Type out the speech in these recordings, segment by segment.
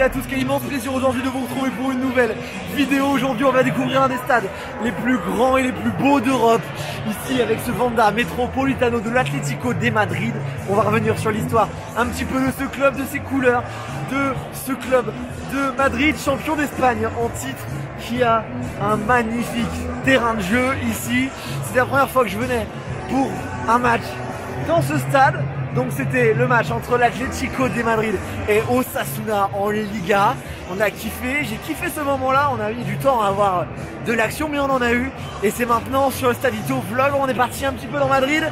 à tous, quel immense plaisir aujourd'hui de vous retrouver pour une nouvelle vidéo. Aujourd'hui on va découvrir un des stades les plus grands et les plus beaux d'Europe. Ici avec ce Wanda Metropolitano de l'Atlético de Madrid. On va revenir sur l'histoire un petit peu de ce club, de ses couleurs, de ce club de Madrid, champion d'Espagne en titre, qui a un magnifique terrain de jeu ici. C'est la première fois que je venais pour un match dans ce stade. Donc c'était le match entre l'Atlético de Madrid et Osasuna en Liga. On a kiffé, j'ai kiffé ce moment-là. On a mis du temps à avoir de l'action, mais on en a eu. Et c'est maintenant sur le Stadito Vlog. On est parti un petit peu dans Madrid,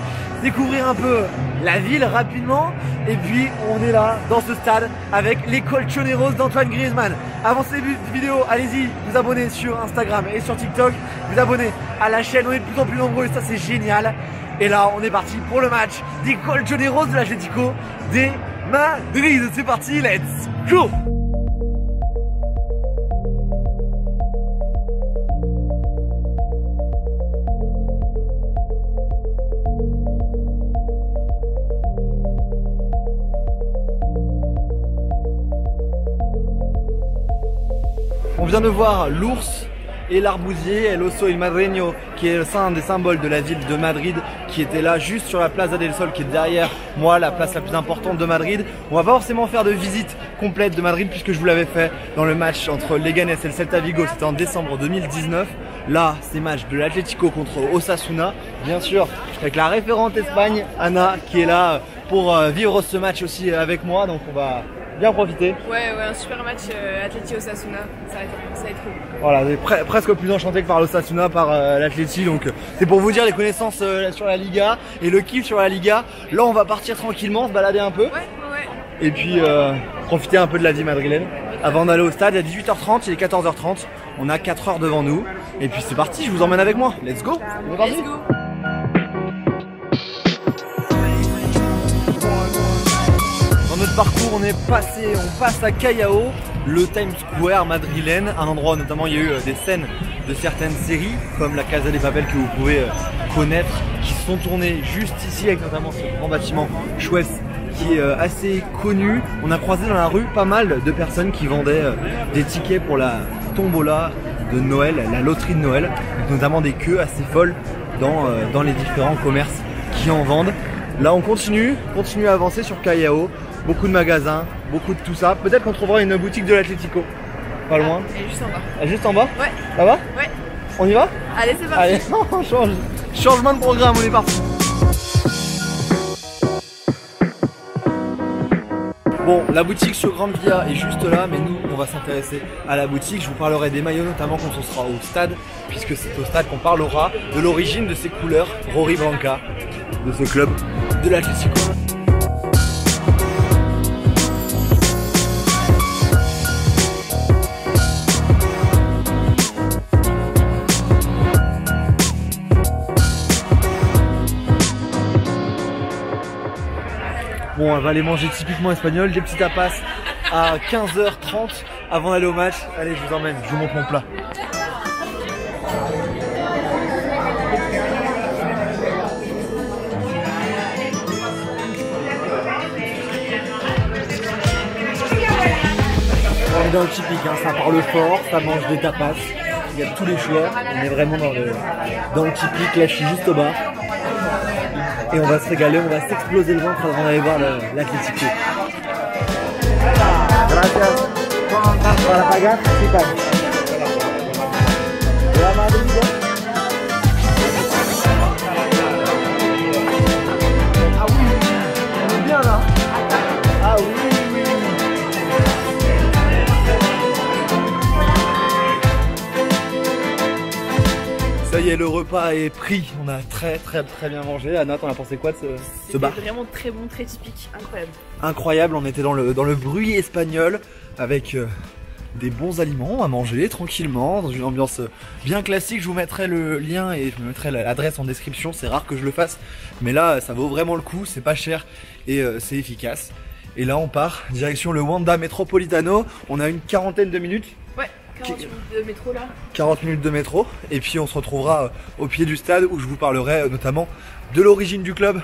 découvrir un peu la ville rapidement. Et puis on est là dans ce stade avec les Colchoneros d'Antoine Griezmann. Avant ce début de vidéo, allez-y, vous abonner sur Instagram et sur TikTok. Vous abonner à la chaîne, on est de plus en plus nombreux, ça c'est génial. Et là, on est parti pour le match des Colchoneros de l'Atlético de Madrid. C'est parti, let's go! On vient de voir l'ours et l'arbousier, El Oso y Madreño, qui est un des symboles de la ville de Madrid, qui était là juste sur la Plaza del Sol, qui est derrière moi, la place la plus importante de Madrid. On va pas forcément faire de visite complète de Madrid puisque je vous l'avais fait dans le match entre Leganés et le Celta Vigo, c'était en décembre 2019. Là, c'est match de l'Atlético contre Osasuna, bien sûr, avec la référente Espagne, Anna, qui est là pour vivre ce match aussi avec moi, donc on va bien profiter. Ouais, un super match Atleti-Osasuna, ça va être cool. Voilà, presque plus enchanté que par l'Osasuna, par l'Atleti, donc c'est pour vous dire les connaissances sur la Liga et le kiff sur la Liga. Là on va partir tranquillement, se balader un peu. Ouais. Et puis profiter un peu de la vie madrilène. Avant d'aller au stade, il est 18h30, il est 14h30, on a 4 heures devant nous. Et puis c'est parti, je vous emmène avec moi, let's go. On est parti. Let's go. Dans notre parcours, on passe à Callao, le Times Square madrilène, un endroit où notamment il y a eu des scènes de certaines séries, comme la Casa de Papel que vous pouvez connaître, qui sont tournées juste ici, avec notamment ce grand bâtiment Suez qui est assez connu. On a croisé dans la rue pas mal de personnes qui vendaient des tickets pour la tombola de Noël, la loterie de Noël, notamment des queues assez folles dans les différents commerces qui en vendent. Là on continue à avancer sur Callao. Beaucoup de magasins, beaucoup de tout ça. Peut-être qu'on trouvera une boutique de l'Atlético. Pas loin. Elle est juste en bas. Elle est juste en bas? Ouais. Ça va? Ouais. On y va? Allez, c'est parti. Allez, on change. Changement de programme, on est parti. Bon, la boutique sur Grande Via est juste là, mais nous, on va s'intéresser à la boutique. Je vous parlerai des maillots, notamment quand on sera au stade, puisque c'est au stade qu'on parlera de l'origine de ces couleurs Rory Blanca, de ce club de l'Atlético. Bon, on va aller manger typiquement espagnol, des petits tapas à 15h30 avant d'aller au match. Allez, je vous emmène, je vous montre mon plat. On est dans le typique, hein, ça parle fort, ça mange des tapas, il y a tous les choix, on est vraiment dans le typique, là je suis juste au bar. Et on va se régaler, on va s'exploser le ventre avant d'aller voir l'Atlético. Gracias. Para pagar, sí, paga. La Madrid. Ah oui, on est bien là. Ah oui. Ça y est, le repas est pris. On a très bien mangé. Anna, t'en as pensé quoi de ce bar? C'était vraiment très bon, très typique, incroyable. Incroyable, on était dans le bruit espagnol avec des bons aliments à manger tranquillement, dans une ambiance bien classique. Je vous mettrai le lien et je vous mettrai l'adresse en description. C'est rare que je le fasse, mais là ça vaut vraiment le coup, c'est pas cher et c'est efficace. Et là on part direction le Wanda Metropolitano. On a une quarantaine de minutes. Ouais. 40 minutes de métro là. 40 minutes de métro et puis on se retrouvera au pied du stade où je vous parlerai notamment de l'origine du club,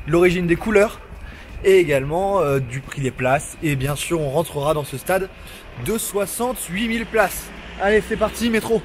l'origine des couleurs et également du prix des places. Et bien sûr, on rentrera dans ce stade de 68 000 places. Allez, c'est parti, métro.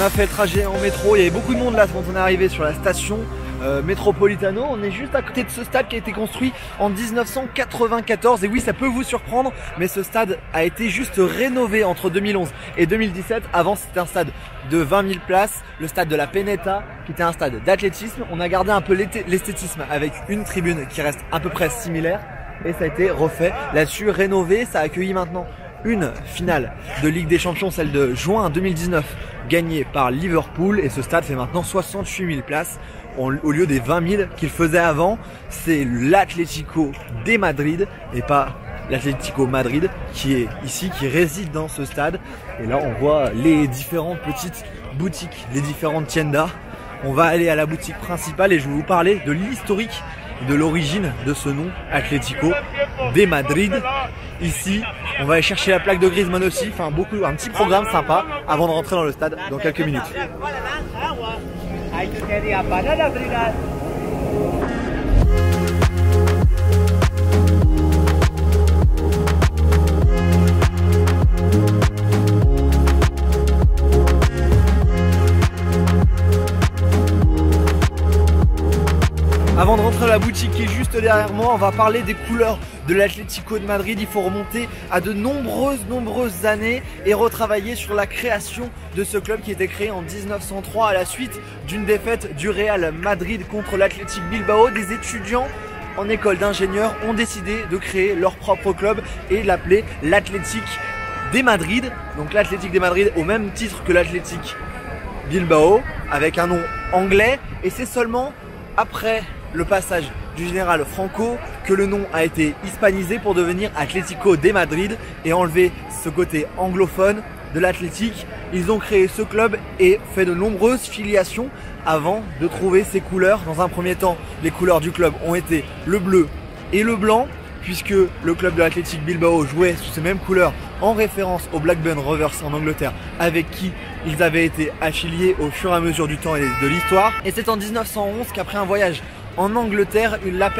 On a fait le trajet en métro, il y avait beaucoup de monde là quand on est arrivé sur la station Metropolitano. On est juste à côté de ce stade qui a été construit en 1994 et oui, ça peut vous surprendre, mais ce stade a été juste rénové entre 2011 et 2017. Avant, c'était un stade de 20 000 places, le stade de la Peneta qui était un stade d'athlétisme. On a gardé un peu l'esthétisme avec une tribune qui reste à peu près similaire et ça a été refait là-dessus, rénové. Ça a accueilli maintenant une finale de Ligue des Champions, celle de juin 2019, gagnée par Liverpool, et ce stade fait maintenant 68 000 places au lieu des 20 000 qu'il faisait avant. C'est l'Atlético de Madrid et pas l'Atlético Madrid qui est ici, qui réside dans ce stade. Et là on voit les différentes petites boutiques, les différentes tiendas. On va aller à la boutique principale et je vais vous parler de l'historique, de l'origine de ce nom, Atlético de Madrid. Ici, on va aller chercher la plaque de Griezmann aussi, enfin un petit programme sympa avant de rentrer dans le stade dans quelques minutes. Avant de rentrer à la boutique qui est juste derrière moi, on va parler des couleurs de l'Atlético de Madrid. Il faut remonter à de nombreuses années et retravailler sur la création de ce club qui était créé en 1903 à la suite d'une défaite du Real Madrid contre l'Athletic Bilbao. Des étudiants en école d'ingénieurs ont décidé de créer leur propre club et l'appeler l'Athletic de Madrid. Donc l'Athletic de Madrid au même titre que l'Athletic Bilbao avec un nom anglais, et c'est seulement après le passage du général Franco que le nom a été hispanisé pour devenir Atlético de Madrid et enlever ce côté anglophone de l'Athletic. Ils ont créé ce club et fait de nombreuses filiations avant de trouver ses couleurs. Dans un premier temps, les couleurs du club ont été le bleu et le blanc, puisque le club de l'Athletic Bilbao jouait sous ces mêmes couleurs en référence au Blackburn Rovers en Angleterre, avec qui ils avaient été affiliés au fur et à mesure du temps et de l'histoire. Et c'est en 1911 qu'après un voyage en Angleterre,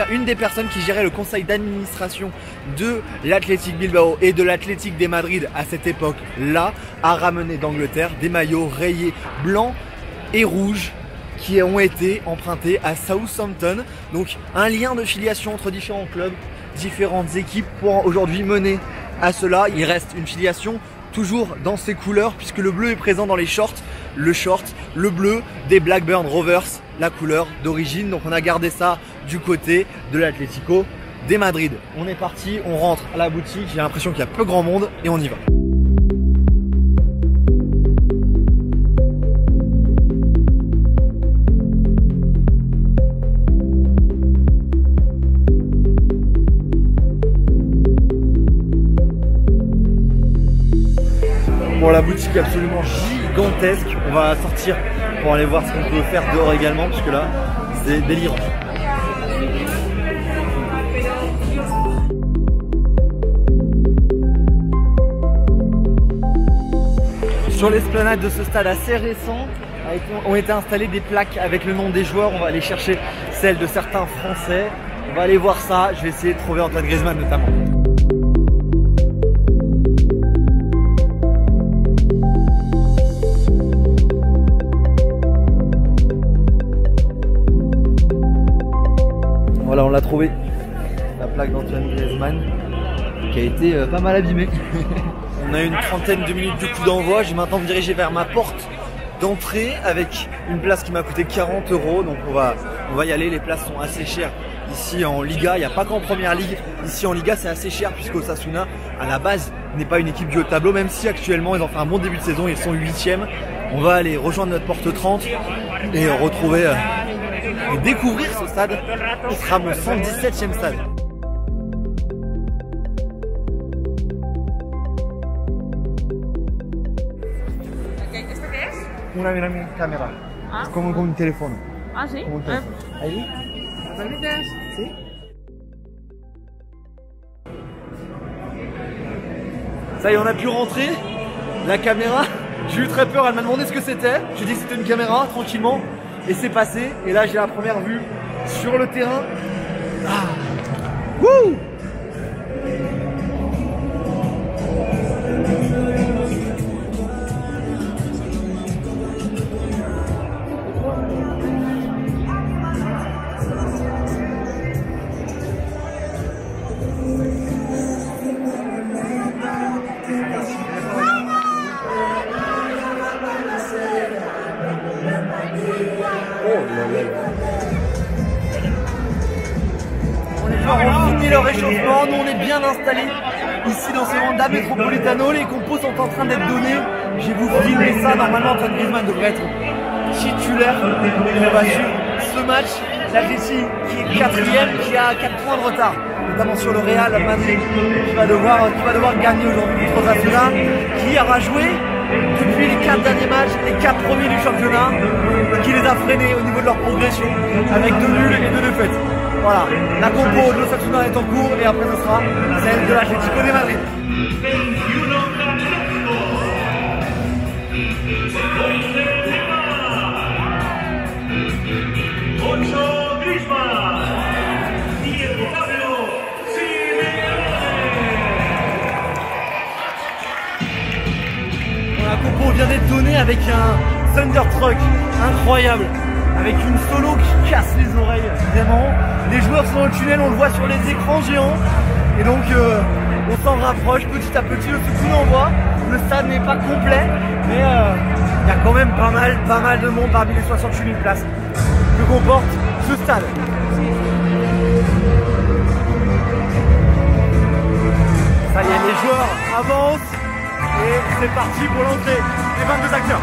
une des personnes qui gérait le conseil d'administration de l'Athletic Bilbao et de l'Athletic de Madrid à cette époque-là a ramené d'Angleterre des maillots rayés blancs et rouges qui ont été empruntés à Southampton. Donc un lien de filiation entre différents clubs, différentes équipes pour aujourd'hui mener à cela. Il reste une filiation toujours dans ces couleurs puisque le bleu est présent dans les shorts, le bleu des Blackburn Rovers, la couleur d'origine. Donc on a gardé ça du côté de l'Atlético de Madrid. On est parti, on rentre à la boutique, j'ai l'impression qu'il y a peu grand monde et on y va. Bon, la boutique est absolument gigantesque. On va sortir pour aller voir ce qu'on peut faire dehors également, parce que là, c'est délirant. Sur l'esplanade de ce stade assez récent, ont été installées des plaques avec le nom des joueurs. On va aller chercher celles de certains Français. On va aller voir ça. Je vais essayer de trouver Antoine Griezmann notamment. Voilà, on l'a trouvé, la plaque d'Antoine Griezmann qui a été pas mal abîmée. On a une trentaine de minutes de coup d'envoi. Je vais maintenant me diriger vers ma porte d'entrée avec une place qui m'a coûté 40 €. Donc on va y aller. Les places sont assez chères ici en Liga. Il n'y a pas qu'en première ligue. Ici en Liga c'est assez cher puisque Osasuna à la base n'est pas une équipe du haut de tableau, même si actuellement ils ont fait un bon début de saison. Ils sont 8e. On va aller rejoindre notre porte 30 et retrouver et découvrir ce stade qui sera mon 117e stade. una cámara. Ah. Como con un teléfono. Ah, sí. Como un teléfono. ¿Ahí? ¿Me permites? Sí. Ça y est, on a pu rentrer. La caméra, j'ai eu très peur, elle m'a demandé ce que c'était. J'ai dit que c'était une caméra, tranquillement. Et c'est passé. Et là, j'ai la première vue sur le terrain. Ah. Wouh! Les joueurs ont fini leur réchauffement, nous on est bien installés ici dans ce Wanda Metropolitano, les compos sont en train d'être donnés, je vais vous filmer ça, normalement Antoine Griezmann devrait être titulaire, on va suivre ce match, l'Atleti qui est 4ème, qui a 4 points de retard, notamment sur le Real Madrid, qui va devoir gagner aujourd'hui contre Osasuna, qui aura joué depuis les 4 derniers matchs, les 4 premiers du championnat, qui les a freinés au niveau de leur progression, avec 2 nuls et 2 défaites. Voilà, la compo de l'Osasuna est en cours et après ce sera celle de l'Atlético de Madrid. La compo vient d'être donnée avec un Thunder Truck incroyable, avec une solo qui casse les oreilles, vraiment. Les joueurs sont dans le tunnel, on le voit sur les écrans géants. Et donc on s'en rapproche petit à petit, le coup d'envoi. Le stade n'est pas complet, mais il y a quand même pas mal de monde parmi les 68 000 places que comporte ce stade. Ça y est, les joueurs avancent et c'est parti pour l'entrée des 22 acteurs.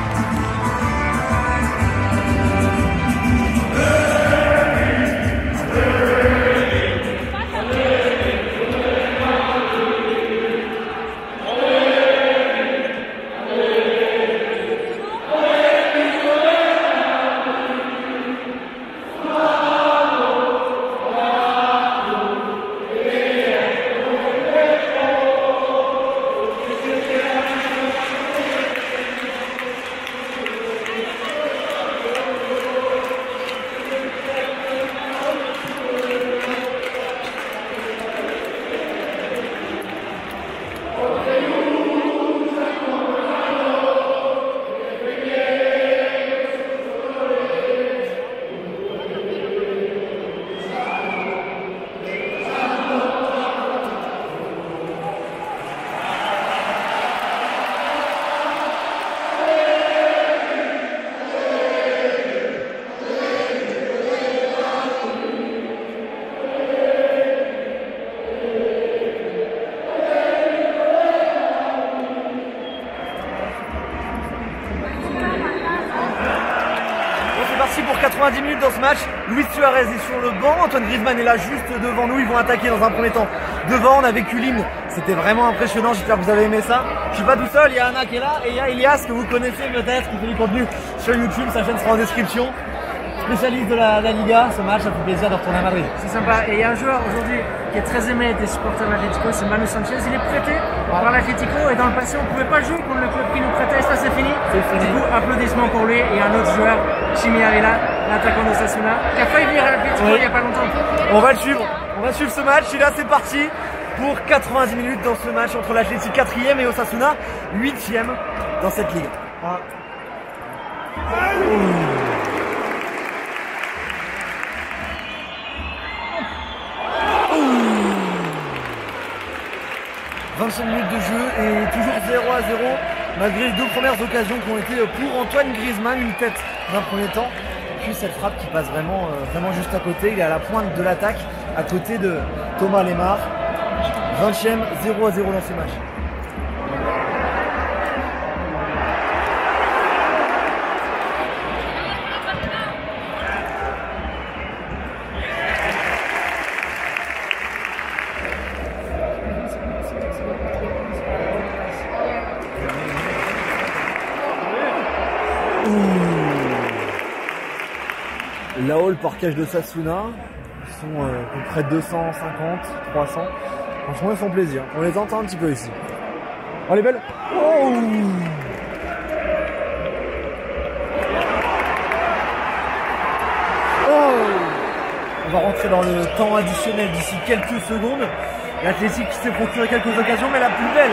Pour 90 minutes dans ce match, Luis Suarez est sur le banc, Antoine Griezmann est là juste devant nous, ils vont attaquer dans un premier temps devant, on a vécu l'hymne, c'était vraiment impressionnant, j'espère que vous avez aimé ça. Je suis pas tout seul, il y a Anna qui est là et il y a Elias que vous connaissez peut-être, qui fait du contenu sur YouTube, sa chaîne sera en description. Spécialiste de la Liga, ce match, ça fait plaisir de retourner à Madrid. C'est sympa, et il y a un joueur aujourd'hui qui est très aimé des supporters de l'Atlético, c'est Manu Sanchez, il est prêté par l'Atlético et dans le passé on ne pouvait pas jouer contre le club qui nous prêtait, ça c'est fini. Du coup, applaudissements pour lui et un autre joueur, Chimi Ávila, l'attaquant d'Osasuna, qui a failli venir à l'Atlético il n'y a pas longtemps. On va suivre ce match et là c'est parti pour 90 minutes dans ce match entre l'Atlético 4ème et Osasuna 8ème dans cette ligue. 25 minutes de jeu et toujours 0-0 malgré les 2 premières occasions qui ont été pour Antoine Griezmann, une tête d'un premier temps, puis cette frappe qui passe vraiment juste à côté, il est à la pointe de l'attaque à côté de Thomas Lemar. 20ème, 0-0 dans ce match. Ouh. parquage de Sasuna. Ils sont à peu près 250, 300. Franchement, ils font plaisir. On les entend un petit peu ici. Oh, les belles. Oh, on va rentrer dans le temps additionnel d'ici quelques secondes. L'Athletic qui s'est procuré quelques occasions, mais la plus belle,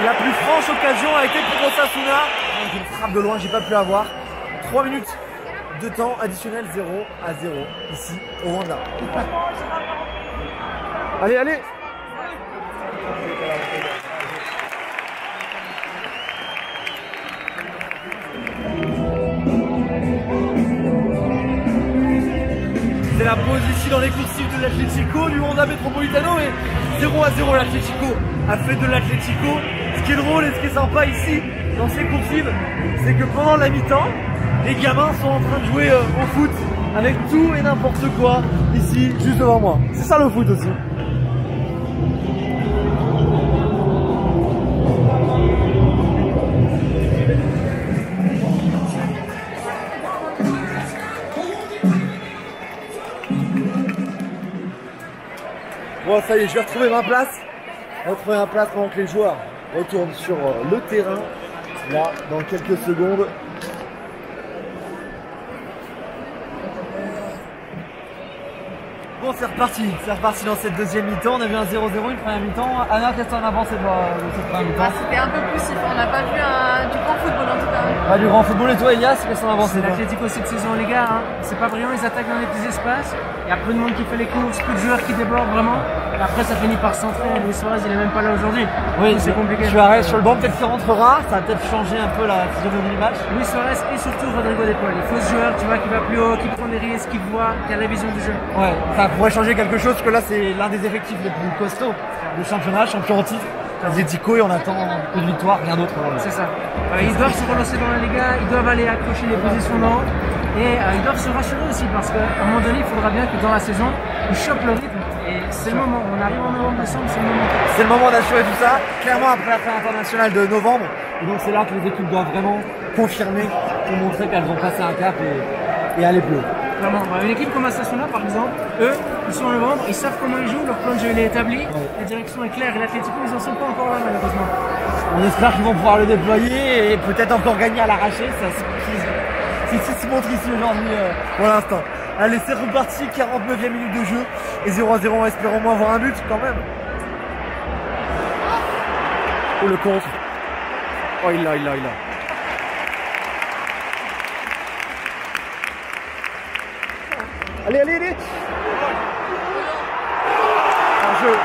la plus franche occasion a été pour Osasuna. Une frappe de loin, j'ai pas pu avoir. 3 minutes de temps additionnel, 0-0 ici au Wanda. Allez, allez! C'est la pause ici dans les coursives de l'Atlético, du Wanda Metropolitano, et 0-0 l'Atlético a fait de l'Atlético. Ce qui est drôle et ce qui est sympa ici dans ces coursives, c'est que pendant la mi-temps, les gamins sont en train de jouer au foot avec tout et n'importe quoi ici juste devant moi. C'est ça le foot aussi. Bon, ça y est, je vais retrouver ma place. Retrouver ma place pendant que les joueurs retournent sur le terrain. Là, dans quelques secondes. Bon, c'est reparti dans cette deuxième mi-temps. On a vu un 0-0, une première mi-temps. Anna, qu'est-ce que t'en as pensé de cette première mi-temps? C'était un peu poussif, on n'a pas vu du grand football en tout cas. Pas du grand football, et toi Elias, qu'est-ce que t'en as pensé? L'Atlético cette saison les gars, hein. C'est pas brillant, ils attaquent dans les petits espaces. Il y a peu de monde qui fait les courses, peu de joueurs qui débordent vraiment. Et après ça finit par centrer. Luis Suarez il est même pas là aujourd'hui. Oui, c'est compliqué. Suarez sur le banc, peut-être qu'il rentrera, ça va peut-être changer un peu la physionomie du match. Luis Suarez et surtout Rodrigo de Paul, les faux joueurs, tu vois, qui va plus haut, qui prend des risques, qui voit, qui a la vision du jeu. Ouais, ça pourrait changer quelque chose, parce que là c'est l'un des effectifs les plus costauds du championnat, champion en titre. L'Atlético et on attend une victoire, rien d'autre. C'est ça. Ils doivent se relancer dans la Liga, ils doivent aller accrocher les positions d'en haut. Et ils doivent se rassurer aussi parce qu'à un moment donné, il faudra bien que dans la saison, ils chopent le rythme. Et c'est le moment. On arrive en novembre, décembre, c'est le moment. C'est le moment d'assurer tout ça. Clairement, après la trêve internationale de novembre. Et donc c'est là que les équipes doivent vraiment confirmer et montrer qu'elles vont passer un cap et aller plus haut. Clairement. Une équipe comme Osasuna, par exemple, eux, ils sont en novembre, ils savent comment ils jouent, leur plan de jeu il est établi, la direction est claire et l'Atlético, ils n'en sont pas encore là malheureusement. On espère qu'ils vont pouvoir le déployer et peut-être encore gagner à l'arraché. C'est ce qui se montre ici aujourd'hui pour l'instant. Allez, c'est reparti, 49e minute de jeu et 0-0, on espère au moins avoir un but quand même. Oh, le contre. Oh, il l'a. Allez. En jeu.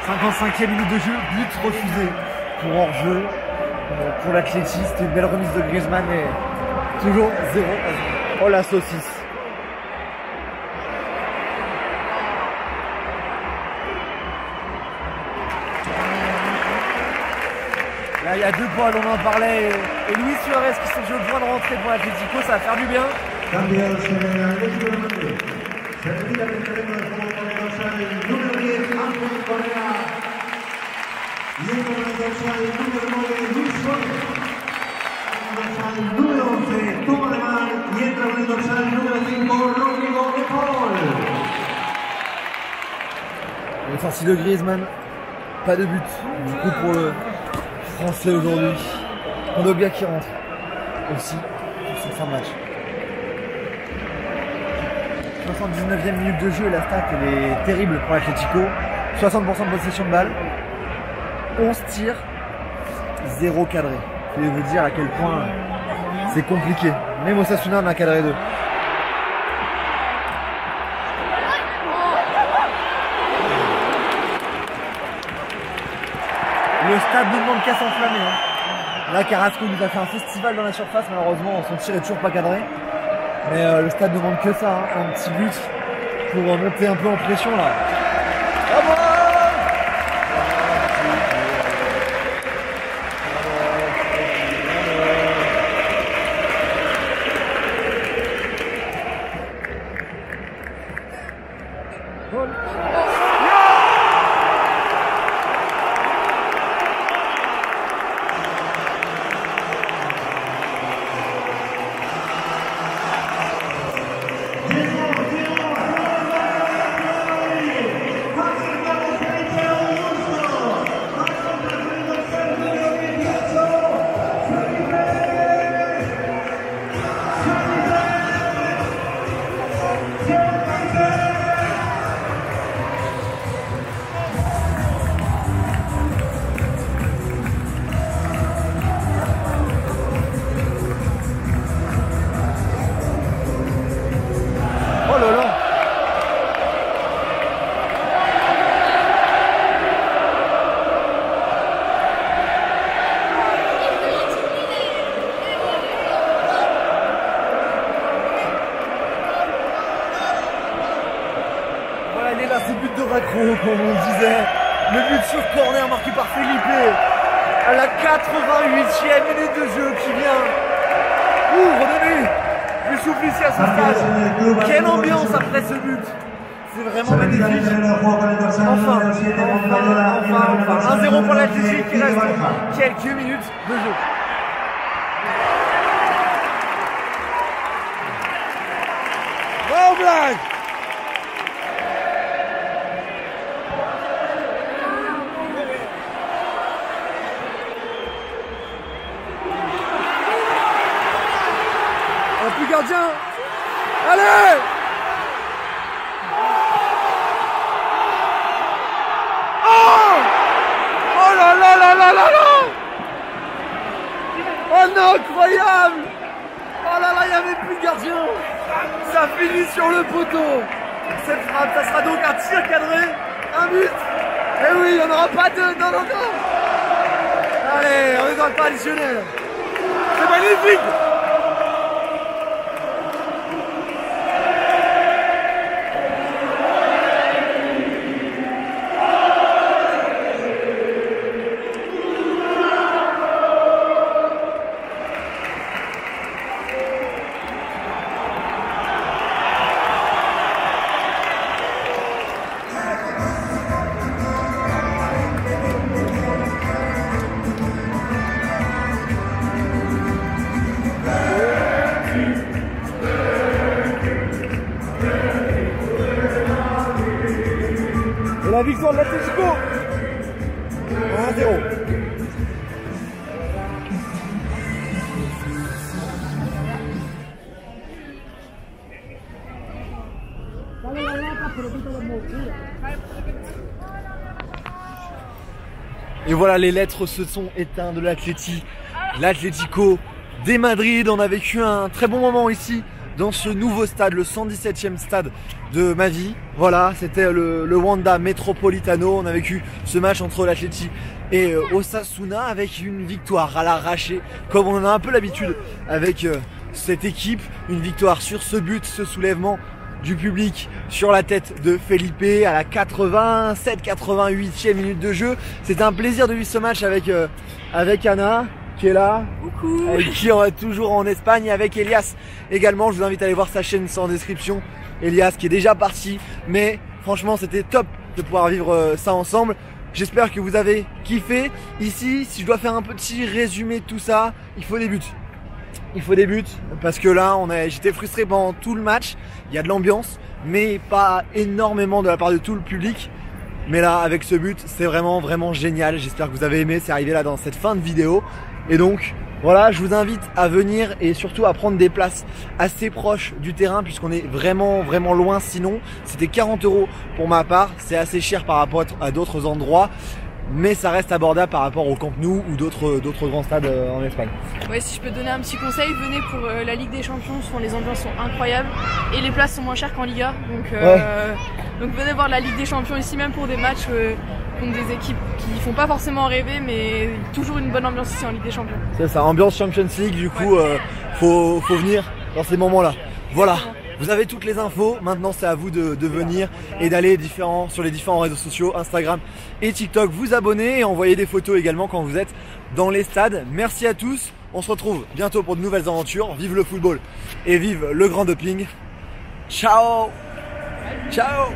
55e minute de jeu, but refusé pour hors-jeu. Pour l'Athletic, c'était une belle remise de Griezmann et toujours 0-0. Oh la saucisse. Là il y a 2 points, on en parlait, et Luis Suarez qui se joue le point de rentrer pour l'Atlético, ça va faire du bien. La sortie de Griezmann, pas de but du coup pour le français aujourd'hui. Kondogbia qui rentre aussi pour cette fin de match. 79e minute de jeu, la stat elle est terrible pour l'Atlético. 60% de possession de balle, 11 tirs, 0 cadré. Je vais vous dire à quel point c'est compliqué. Même Osasuna en a cadré 2. Le stade ne demande qu'à s'enflammer. Là, Carrasco nous a fait un festival dans la surface. Malheureusement, son tir est toujours pas cadré. Mais le stade ne demande que ça, un petit but pour monter un peu en pression là. Bravo! ce but de raccro, comme on disait. Le but sur corner marqué par Felipe à la 88e minute de jeu qui vient redonner du souffle ici à ce stade. Quelle ambiance après ce but. C'est vraiment magnifique. Enfin. 1-0 pour l'Athletic qui reste quelques minutes de jeu. Oh blague. Plus gardien. Allez. Oh là là là là là là. Oh non, incroyable. Oh là là, il n'y avait plus de gardien. Ça finit sur le poteau. Cette frappe, ça sera donc un tir cadré. Un but. Et oui, il n'y en aura pas deux. Non, non, non. Allez, on est dans le temps additionnel. C'est magnifique. La victoire de l'Atlético 1-0. Et voilà, les lettres se sont éteintes de l'Atlético de Madrid. On a vécu un très bon moment ici dans ce nouveau stade, le 117e stade de ma vie. Voilà, c'était le Wanda Metropolitano. On a vécu ce match entre l'Atleti et Osasuna avec une victoire à l'arraché, comme on en a un peu l'habitude avec cette équipe. Une victoire sur ce but, ce soulèvement du public sur la tête de Felipe à la 87-88e minute de jeu. C'était un plaisir de vivre ce match avec Anna qui est là, avec qui on est toujours en Espagne, avec Elias également. Je vous invite à aller voir sa chaîne sans description. Elias qui est déjà parti, mais franchement c'était top de pouvoir vivre ça ensemble. J'espère que vous avez kiffé. Ici, si je dois faire un petit résumé de tout ça, il faut des buts. Il faut des buts parce que là j'étais frustré pendant tout le match. Il y a de l'ambiance mais pas énormément de la part de tout le public. Mais là avec ce but c'est vraiment génial. J'espère que vous avez aimé, c'est arrivé là dans cette fin de vidéo. Et donc voilà, je vous invite à venir et surtout à prendre des places assez proches du terrain puisqu'on est vraiment loin. Sinon c'était 40 € pour ma part, c'est assez cher par rapport à d'autres endroits. Mais ça reste abordable par rapport au Camp Nou ou d'autres grands stades en Espagne. Ouais, si je peux donner un petit conseil, venez pour la Ligue des Champions, les ambiances sont incroyables et les places sont moins chères qu'en Liga. Donc venez voir la Ligue des Champions ici, même pour des matchs contre des équipes qui font pas forcément rêver, mais toujours une bonne ambiance ici en Ligue des Champions. C'est ça, ambiance Champions League, du coup faut venir dans ces moments-là. Voilà. Vous avez toutes les infos, maintenant c'est à vous de venir et d'aller sur les différents réseaux sociaux, Instagram et TikTok, vous abonner et envoyer des photos également quand vous êtes dans les stades. Merci à tous, on se retrouve bientôt pour de nouvelles aventures. Vive le football et vive le grand doping. Ciao. Ciao.